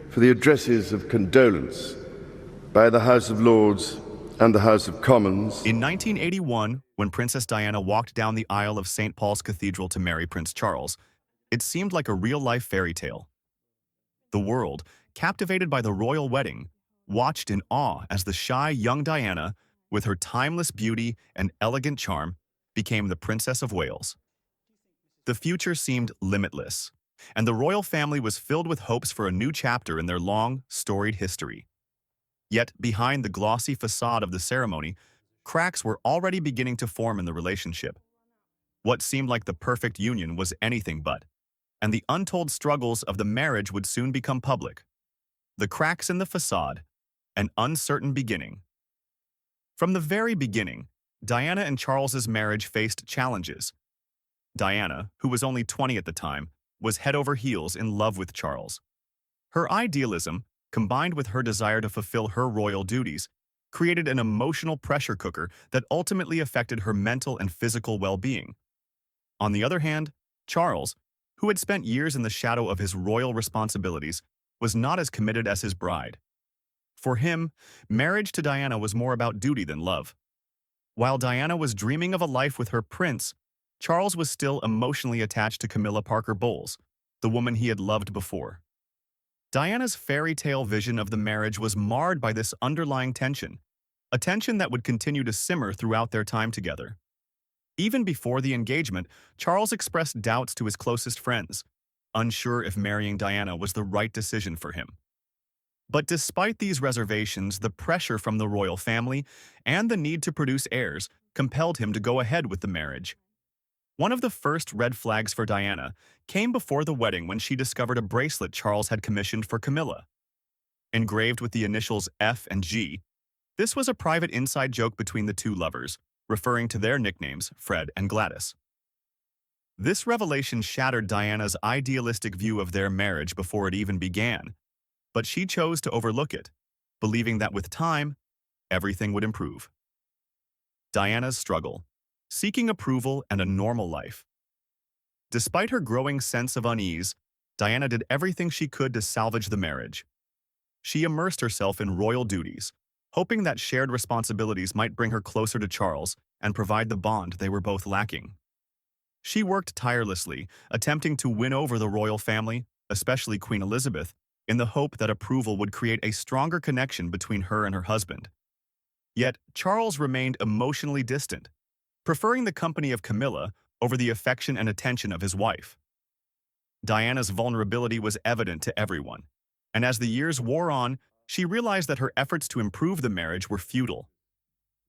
for the addresses of condolence by the House of Lords and the House of Commons. In 1981, when Princess Diana walked down the aisle of St. Paul's Cathedral to marry Prince Charles, it seemed like a real-life fairy tale. The world, captivated by the royal wedding, watched in awe as the shy young Diana, with her timeless beauty and elegant charm, became the Princess of Wales. The future seemed limitless, and the royal family was filled with hopes for a new chapter in their long, storied history. Yet, behind the glossy facade of the ceremony, cracks were already beginning to form in the relationship. What seemed like the perfect union was anything but, and the untold struggles of the marriage would soon become public. The cracks in the facade, an uncertain beginning. From the very beginning, Diana and Charles's marriage faced challenges. Diana, who was only 20 at the time, was head over heels in love with Charles. Her idealism, combined with her desire to fulfill her royal duties, created an emotional pressure cooker that ultimately affected her mental and physical well-being. On the other hand, Charles, who had spent years in the shadow of his royal responsibilities, was not as committed as his bride. For him, marriage to Diana was more about duty than love. While Diana was dreaming of a life with her prince, Charles was still emotionally attached to Camilla Parker Bowles, the woman he had loved before. Diana's fairy tale vision of the marriage was marred by this underlying tension, a tension that would continue to simmer throughout their time together. Even before the engagement, Charles expressed doubts to his closest friends, unsure if marrying Diana was the right decision for him. But despite these reservations, the pressure from the royal family and the need to produce heirs compelled him to go ahead with the marriage. One of the first red flags for Diana came before the wedding when she discovered a bracelet Charles had commissioned for Camilla. Engraved with the initials F and G, this was a private inside joke between the two lovers, referring to their nicknames, Fred and Gladys. This revelation shattered Diana's idealistic view of their marriage before it even began, but she chose to overlook it, believing that with time, everything would improve. Diana's struggle, seeking approval and a normal life. Despite her growing sense of unease, Diana did everything she could to salvage the marriage. She immersed herself in royal duties, hoping that shared responsibilities might bring her closer to Charles and provide the bond they were both lacking. She worked tirelessly, attempting to win over the royal family, especially Queen Elizabeth, in the hope that approval would create a stronger connection between her and her husband. Yet, Charles remained emotionally distant, preferring the company of Camilla over the affection and attention of his wife. Diana's vulnerability was evident to everyone, and as the years wore on, she realized that her efforts to improve the marriage were futile.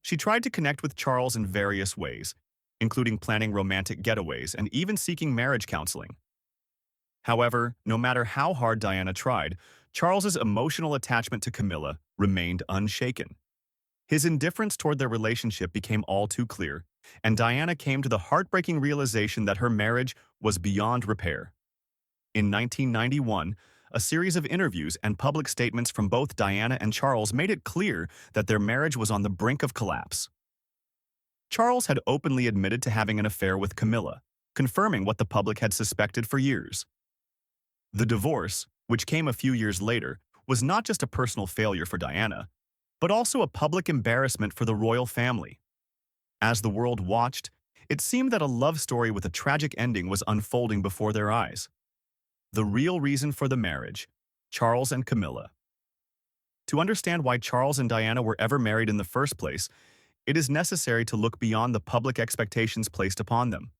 She tried to connect with Charles in various ways, including planning romantic getaways and even seeking marriage counseling. However, no matter how hard Diana tried, Charles's emotional attachment to Camilla remained unshaken. His indifference toward their relationship became all too clear, and Diana came to the heartbreaking realization that her marriage was beyond repair. In 1991, a series of interviews and public statements from both Diana and Charles made it clear that their marriage was on the brink of collapse. Charles had openly admitted to having an affair with Camilla, confirming what the public had suspected for years. The divorce, which came a few years later, was not just a personal failure for Diana, but also a public embarrassment for the royal family. As the world watched, it seemed that a love story with a tragic ending was unfolding before their eyes. The real reason for the marriage, Charles and Camilla. To understand why Charles and Diana were ever married in the first place, it is necessary to look beyond the public expectations placed upon them.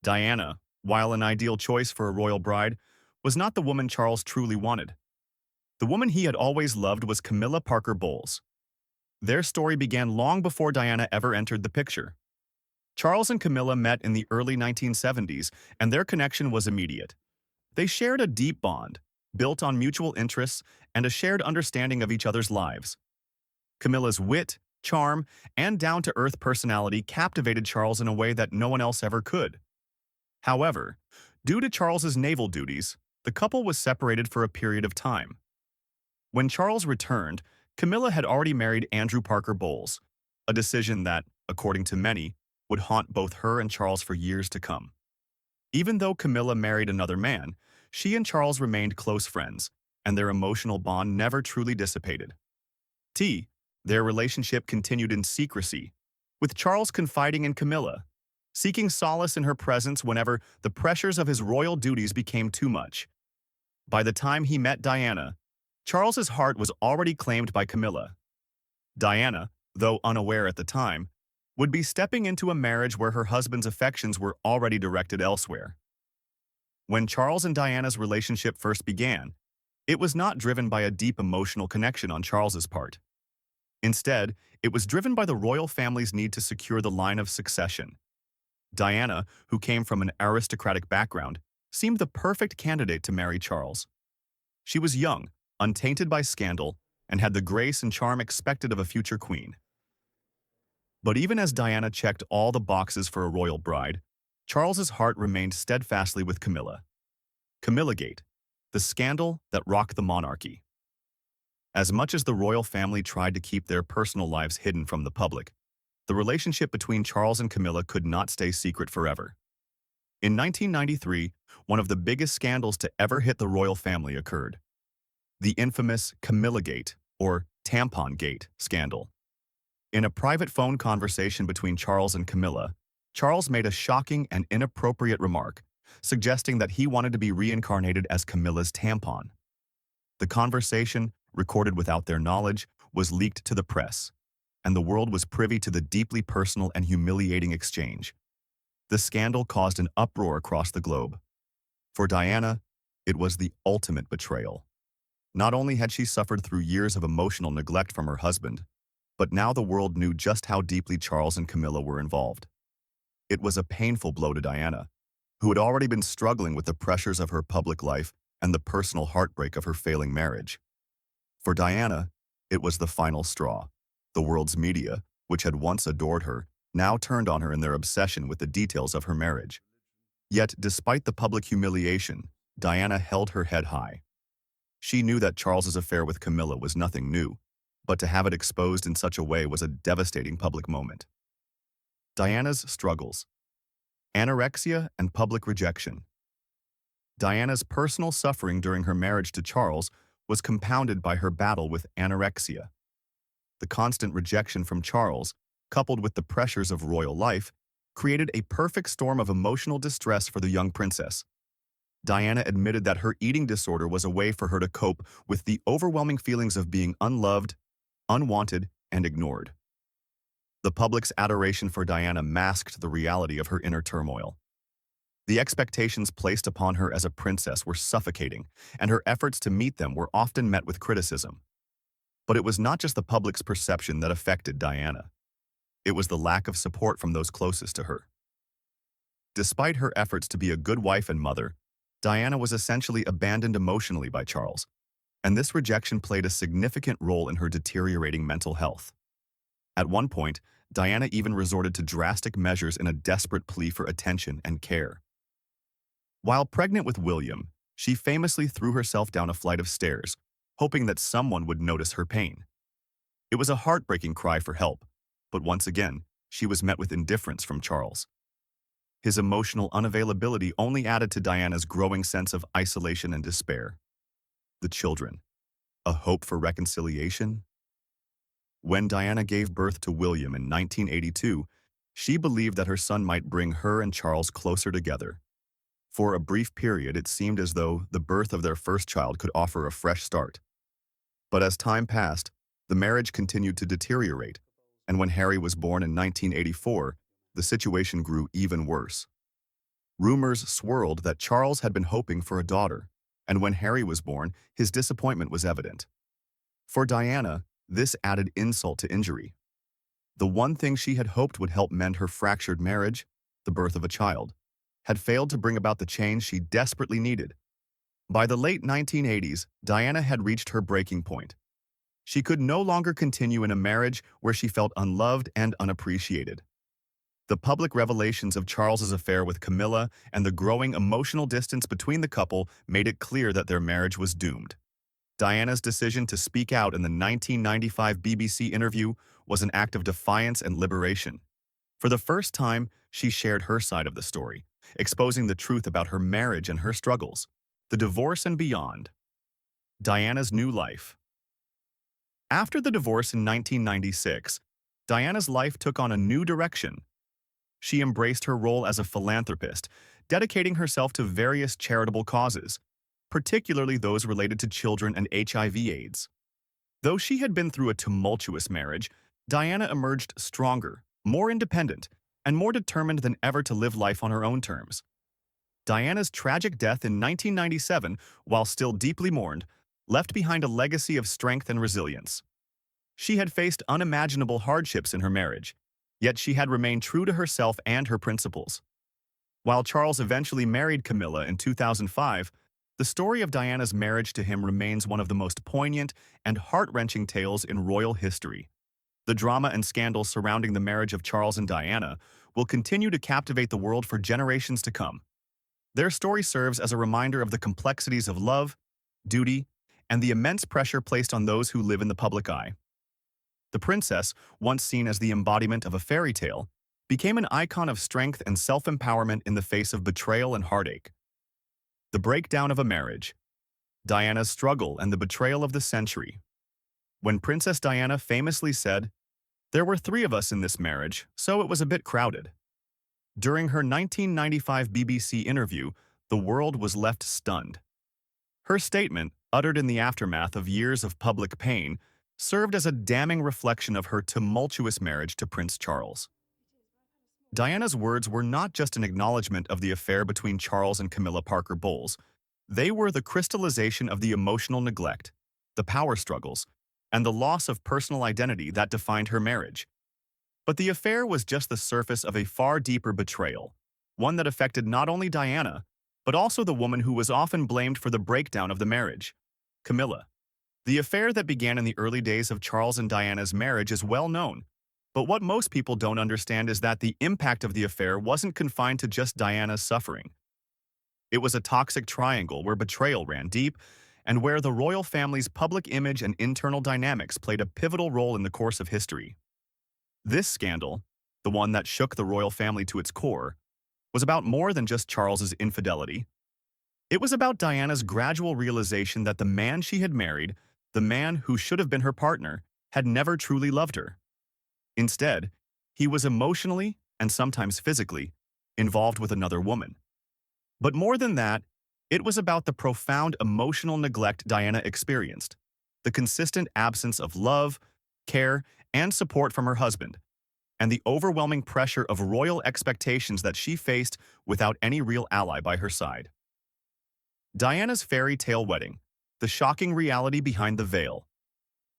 Diana, while an ideal choice for a royal bride, was not the woman Charles truly wanted. The woman he had always loved was Camilla Parker Bowles. Their story began long before Diana ever entered the picture. Charles and Camilla met in the early 1970s, and their connection was immediate. They shared a deep bond, built on mutual interests and a shared understanding of each other's lives. Camilla's wit, charm, and down-to-earth personality captivated Charles in a way that no one else ever could. However, due to Charles's naval duties, the couple was separated for a period of time. When Charles returned, Camilla had already married Andrew Parker Bowles, a decision that, according to many, would haunt both her and Charles for years to come. Even though Camilla married another man, she and Charles remained close friends, and their emotional bond never truly dissipated. Their relationship continued in secrecy, with Charles confiding in Camilla, seeking solace in her presence whenever the pressures of his royal duties became too much. By the time he met Diana, Charles's heart was already claimed by Camilla. Diana, though unaware at the time, would be stepping into a marriage where her husband's affections were already directed elsewhere. When Charles and Diana's relationship first began, it was not driven by a deep emotional connection on Charles's part. Instead, it was driven by the royal family's need to secure the line of succession. Diana, who came from an aristocratic background, seemed the perfect candidate to marry Charles. She was young, untainted by scandal, and had the grace and charm expected of a future queen. But even as Diana checked all the boxes for a royal bride, Charles's heart remained steadfastly with Camilla. Camillagate, the scandal that rocked the monarchy. As much as the royal family tried to keep their personal lives hidden from the public, the relationship between Charles and Camilla could not stay secret forever. In 1993, one of the biggest scandals to ever hit the royal family occurred. The infamous Camillagate, or Tampon Gate, scandal. In a private phone conversation between Charles and Camilla, Charles made a shocking and inappropriate remark, suggesting that he wanted to be reincarnated as Camilla's tampon. The conversation, recorded without their knowledge, was leaked to the press, and the world was privy to the deeply personal and humiliating exchange. The scandal caused an uproar across the globe. For Diana, it was the ultimate betrayal. Not only had she suffered through years of emotional neglect from her husband, but now the world knew just how deeply Charles and Camilla were involved. It was a painful blow to Diana, who had already been struggling with the pressures of her public life and the personal heartbreak of her failing marriage. For Diana, it was the final straw. The world's media, which had once adored her, now turned on her in their obsession with the details of her marriage. Yet, despite the public humiliation, Diana held her head high. She knew that Charles's affair with Camilla was nothing new, but to have it exposed in such a way was a devastating public moment. Diana's struggles. Anorexia and public rejection. Diana's personal suffering during her marriage to Charles was compounded by her battle with anorexia. The constant rejection from Charles, coupled with the pressures of royal life, created a perfect storm of emotional distress for the young princess. Diana admitted that her eating disorder was a way for her to cope with the overwhelming feelings of being unloved, unwanted, and ignored. The public's adoration for Diana masked the reality of her inner turmoil. The expectations placed upon her as a princess were suffocating, and her efforts to meet them were often met with criticism. But it was not just the public's perception that affected Diana. It was the lack of support from those closest to her. Despite her efforts to be a good wife and mother, Diana was essentially abandoned emotionally by Charles, and this rejection played a significant role in her deteriorating mental health. At one point, Diana even resorted to drastic measures in a desperate plea for attention and care. While pregnant with William, she famously threw herself down a flight of stairs, hoping that someone would notice her pain. It was a heartbreaking cry for help, but once again, she was met with indifference from Charles. His emotional unavailability only added to Diana's growing sense of isolation and despair. The children. A hope for reconciliation? When Diana gave birth to William in 1982, she believed that her son might bring her and Charles closer together. For a brief period, it seemed as though the birth of their first child could offer a fresh start. But as time passed, the marriage continued to deteriorate, and when Harry was born in 1984, the situation grew even worse. Rumors swirled that Charles had been hoping for a daughter, and when Harry was born, his disappointment was evident. For Diana, this added insult to injury. The one thing she had hoped would help mend her fractured marriage, the birth of a child, had failed to bring about the change she desperately needed. By the late 1980s, Diana had reached her breaking point. She could no longer continue in a marriage where she felt unloved and unappreciated. The public revelations of Charles's affair with Camilla and the growing emotional distance between the couple made it clear that their marriage was doomed. Diana's decision to speak out in the 1995 BBC interview was an act of defiance and liberation. For the first time, she shared her side of the story, exposing the truth about her marriage and her struggles, the divorce and beyond. Diana's new life. After the divorce in 1996, Diana's life took on a new direction. She embraced her role as a philanthropist, dedicating herself to various charitable causes, particularly those related to children and HIV/AIDS. Though she had been through a tumultuous marriage, Diana emerged stronger, more independent, and more determined than ever to live life on her own terms. Diana's tragic death in 1997, while still deeply mourned, left behind a legacy of strength and resilience. She had faced unimaginable hardships in her marriage, yet she had remained true to herself and her principles. While Charles eventually married Camilla in 2005, the story of Diana's marriage to him remains one of the most poignant and heart-wrenching tales in royal history. The drama and scandal surrounding the marriage of Charles and Diana will continue to captivate the world for generations to come. Their story serves as a reminder of the complexities of love, duty, and the immense pressure placed on those who live in the public eye. The princess, once seen as the embodiment of a fairy tale, became an icon of strength and self-empowerment in the face of betrayal and heartache. The breakdown of a marriage, Diana's struggle and the betrayal of the century. When Princess Diana famously said, "There were 3 of us in this marriage, so it was a bit crowded." During her 1995 BBC interview, the world was left stunned. Her statement, uttered in the aftermath of years of public pain, served as a damning reflection of her tumultuous marriage to Prince Charles. Diana's words were not just an acknowledgement of the affair between Charles and Camilla Parker Bowles. They were the crystallization of the emotional neglect, the power struggles, and the loss of personal identity that defined her marriage. But the affair was just the surface of a far deeper betrayal, one that affected not only Diana, but also the woman who was often blamed for the breakdown of the marriage, Camilla. The affair that began in the early days of Charles and Diana's marriage is well known, but what most people don't understand is that the impact of the affair wasn't confined to just Diana's suffering. It was a toxic triangle where betrayal ran deep and where the royal family's public image and internal dynamics played a pivotal role in the course of history. This scandal, the one that shook the royal family to its core, was about more than just Charles's infidelity. It was about Diana's gradual realization that the man she had married, the man who should have been her partner, had never truly loved her. Instead, he was emotionally, and sometimes physically, involved with another woman. But more than that, it was about the profound emotional neglect Diana experienced, the consistent absence of love, care, and support from her husband, and the overwhelming pressure of royal expectations that she faced without any real ally by her side. Diana's fairy tale wedding, the shocking reality behind the veil.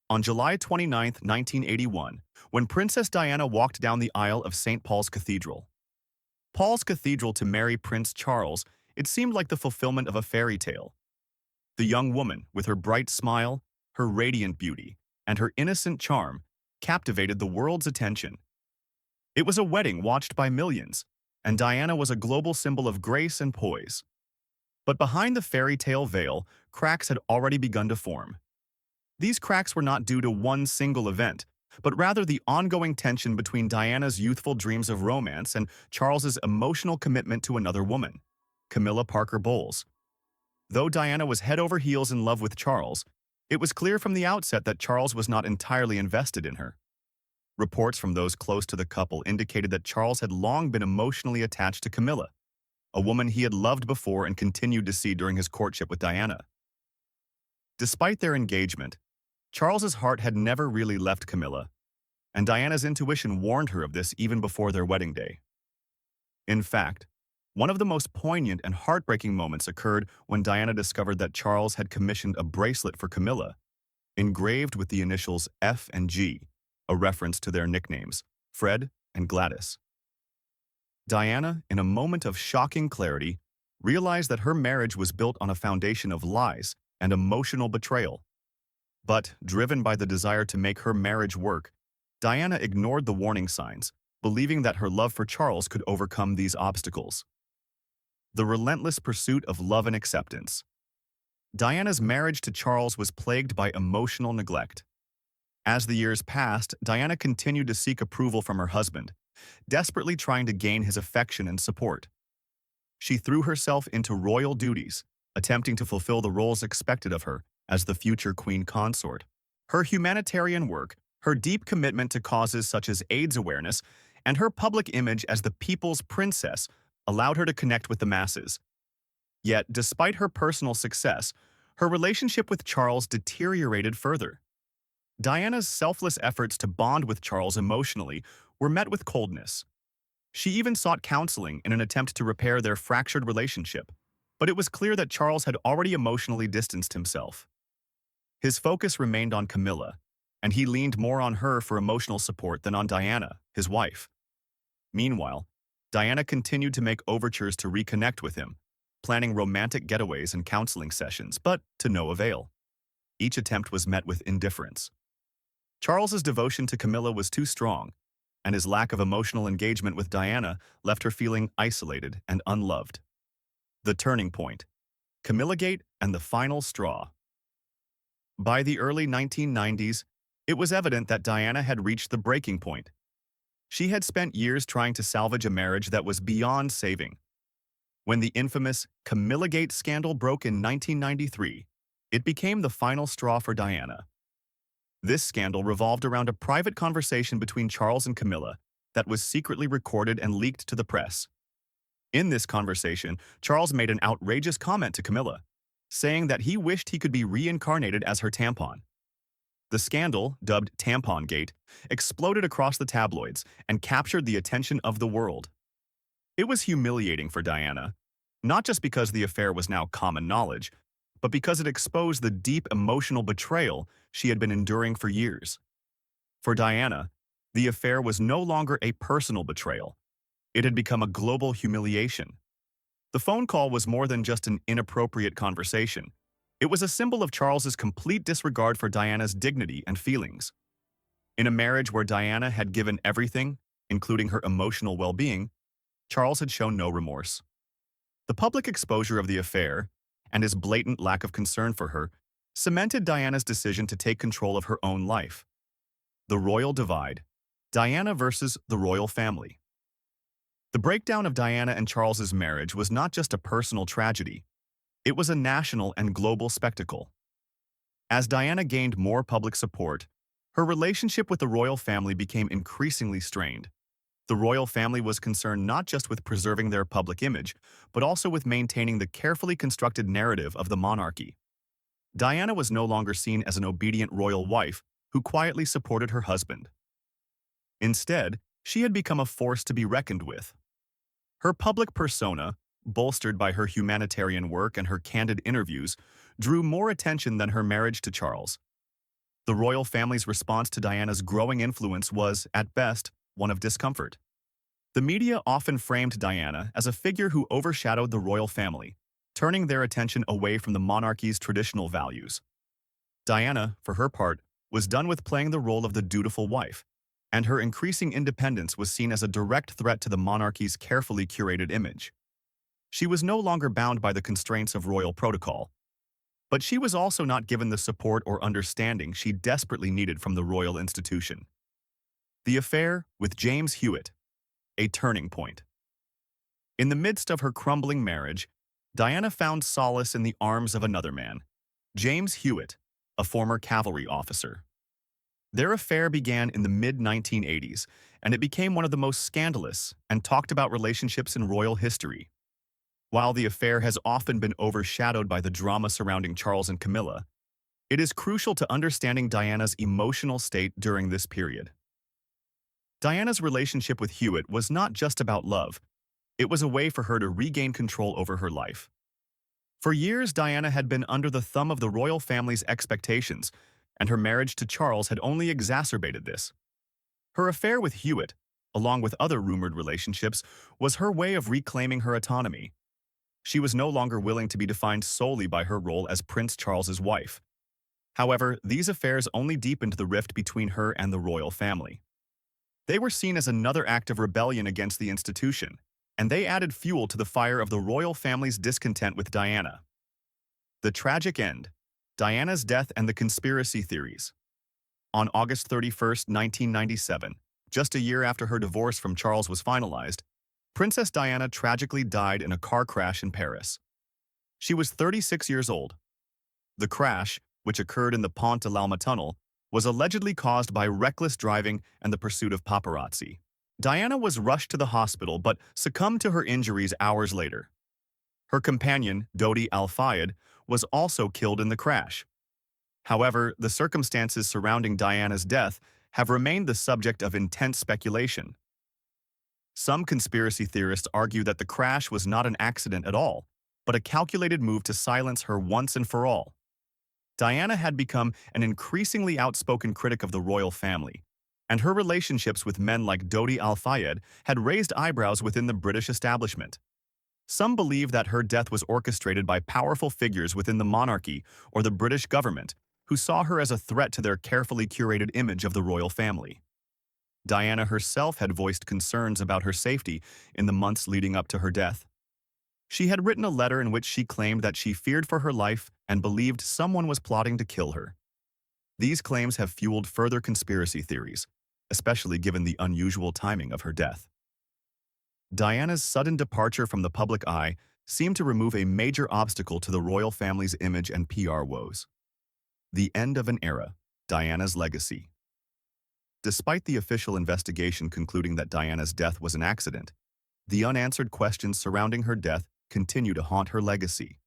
On July 29, 1981, when Princess Diana walked down the aisle of St. Paul's Cathedral. Paul's Cathedral to marry Prince Charles, it seemed like the fulfillment of a fairy tale. The young woman, with her bright smile, her radiant beauty, and her innocent charm, captivated the world's attention. It was a wedding watched by millions, and Diana was a global symbol of grace and poise. But behind the fairy tale veil, cracks had already begun to form. These cracks were not due to one single event, but rather the ongoing tension between Diana's youthful dreams of romance and Charles's emotional commitment to another woman, Camilla Parker Bowles. Though Diana was head over heels in love with Charles, it was clear from the outset that Charles was not entirely invested in her. Reports from those close to the couple indicated that Charles had long been emotionally attached to Camilla, a woman he had loved before and continued to see during his courtship with Diana. Despite their engagement, Charles's heart had never really left Camilla, and Diana's intuition warned her of this even before their wedding day. In fact, one of the most poignant and heartbreaking moments occurred when Diana discovered that Charles had commissioned a bracelet for Camilla, engraved with the initials F and G, a reference to their nicknames, Fred and Gladys. Diana, in a moment of shocking clarity, realized that her marriage was built on a foundation of lies and emotional betrayal. But, driven by the desire to make her marriage work, Diana ignored the warning signs, believing that her love for Charles could overcome these obstacles. The relentless pursuit of love and acceptance. Diana's marriage to Charles was plagued by emotional neglect. As the years passed, Diana continued to seek approval from her husband, desperately trying to gain his affection and support. She threw herself into royal duties, attempting to fulfill the roles expected of her as the future queen consort. Her humanitarian work, her deep commitment to causes such as AIDS awareness, and her public image as the people's princess allowed her to connect with the masses. Yet, despite her personal success, her relationship with Charles deteriorated further. Diana's selfless efforts to bond with Charles emotionally were met with coldness. She even sought counseling in an attempt to repair their fractured relationship, but it was clear that Charles had already emotionally distanced himself. His focus remained on Camilla, and he leaned more on her for emotional support than on Diana, his wife. Meanwhile, Diana continued to make overtures to reconnect with him, planning romantic getaways and counseling sessions, but to no avail. Each attempt was met with indifference. Charles's devotion to Camilla was too strong, and his lack of emotional engagement with Diana left her feeling isolated and unloved. The turning point: Camillagate and the final straw. By the early 1990s, it was evident that Diana had reached the breaking point. She had spent years trying to salvage a marriage that was beyond saving. When the infamous Camillagate scandal broke in 1993, it became the final straw for Diana. This scandal revolved around a private conversation between Charles and Camilla that was secretly recorded and leaked to the press. In this conversation, Charles made an outrageous comment to Camilla, saying that he wished he could be reincarnated as her tampon. The scandal, dubbed Tampongate, exploded across the tabloids and captured the attention of the world. It was humiliating for Diana, not just because the affair was now common knowledge, but because it exposed the deep emotional betrayal she had been enduring for years. For Diana, the affair was no longer a personal betrayal. It had become a global humiliation. The phone call was more than just an inappropriate conversation. It was a symbol of Charles's complete disregard for Diana's dignity and feelings. In a marriage where Diana had given everything, including her emotional well-being, Charles had shown no remorse. The public exposure of the affair, and his blatant lack of concern for her, cemented Diana's decision to take control of her own life. The royal divide: Diana versus the royal family. The breakdown of Diana and Charles's marriage was not just a personal tragedy. It was a national and global spectacle. As Diana gained more public support, her relationship with the royal family became increasingly strained. The royal family was concerned not just with preserving their public image, but also with maintaining the carefully constructed narrative of the monarchy. Diana was no longer seen as an obedient royal wife who quietly supported her husband. Instead, she had become a force to be reckoned with. Her public persona, bolstered by her humanitarian work and her candid interviews, drew more attention than her marriage to Charles. The royal family's response to Diana's growing influence was, at best, one of discomfort. The media often framed Diana as a figure who overshadowed the royal family, turning their attention away from the monarchy's traditional values. Diana, for her part, was done with playing the role of the dutiful wife, and her increasing independence was seen as a direct threat to the monarchy's carefully curated image. She was no longer bound by the constraints of royal protocol, but she was also not given the support or understanding she desperately needed from the royal institution. The affair with James Hewitt: a turning point. In the midst of her crumbling marriage, Diana found solace in the arms of another man, James Hewitt, a former cavalry officer. Their affair began in the mid-1980s, and it became one of the most scandalous and talked about relationships in royal history. While the affair has often been overshadowed by the drama surrounding Charles and Camilla, it is crucial to understanding Diana's emotional state during this period. Diana's relationship with Hewitt was not just about love. It was a way for her to regain control over her life. For years, Diana had been under the thumb of the royal family's expectations, and her marriage to Charles had only exacerbated this. Her affair with Hewitt, along with other rumored relationships, was her way of reclaiming her autonomy. She was no longer willing to be defined solely by her role as Prince Charles's wife. However, these affairs only deepened the rift between her and the royal family. They were seen as another act of rebellion against the institution, and they added fuel to the fire of the royal family's discontent with Diana. The tragic end: Diana's death and the conspiracy theories. On August 31, 1997, just a year after her divorce from Charles was finalized, Princess Diana tragically died in a car crash in Paris. She was 36 years old. The crash, which occurred in the Pont de l'Alma tunnel, was allegedly caused by reckless driving and the pursuit of paparazzi. Diana was rushed to the hospital but succumbed to her injuries hours later. Her companion, Dodi Al-Fayed, was also killed in the crash. However, the circumstances surrounding Diana's death have remained the subject of intense speculation. Some conspiracy theorists argue that the crash was not an accident at all, but a calculated move to silence her once and for all. Diana had become an increasingly outspoken critic of the royal family, and her relationships with men like Dodi Al-Fayed had raised eyebrows within the British establishment. Some believe that her death was orchestrated by powerful figures within the monarchy or the British government who saw her as a threat to their carefully curated image of the royal family. Diana herself had voiced concerns about her safety in the months leading up to her death. She had written a letter in which she claimed that she feared for her life and believed someone was plotting to kill her. These claims have fueled further conspiracy theories, especially given the unusual timing of her death. Diana's sudden departure from the public eye seemed to remove a major obstacle to the royal family's image and PR woes. The end of an era, Diana's legacy. Despite the official investigation concluding that Diana's death was an accident, the unanswered questions surrounding her death continue to haunt her legacy.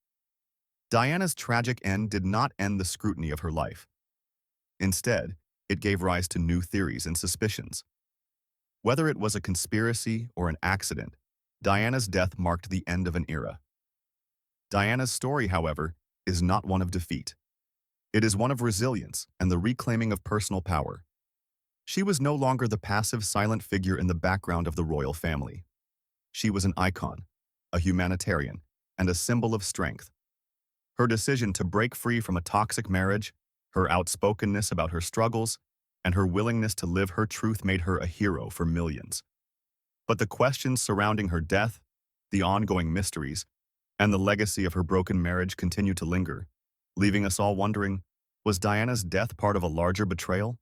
Diana's tragic end did not end the scrutiny of her life. Instead, it gave rise to new theories and suspicions. Whether it was a conspiracy or an accident, Diana's death marked the end of an era. Diana's story, however, is not one of defeat. It is one of resilience and the reclaiming of personal power. She was no longer the passive, silent figure in the background of the royal family. She was an icon, a humanitarian, and a symbol of strength. Her decision to break free from a toxic marriage, her outspokenness about her struggles, and her willingness to live her truth made her a hero for millions. But the questions surrounding her death, the ongoing mysteries, and the legacy of her broken marriage continue to linger, leaving us all wondering, was Diana's death part of a larger betrayal?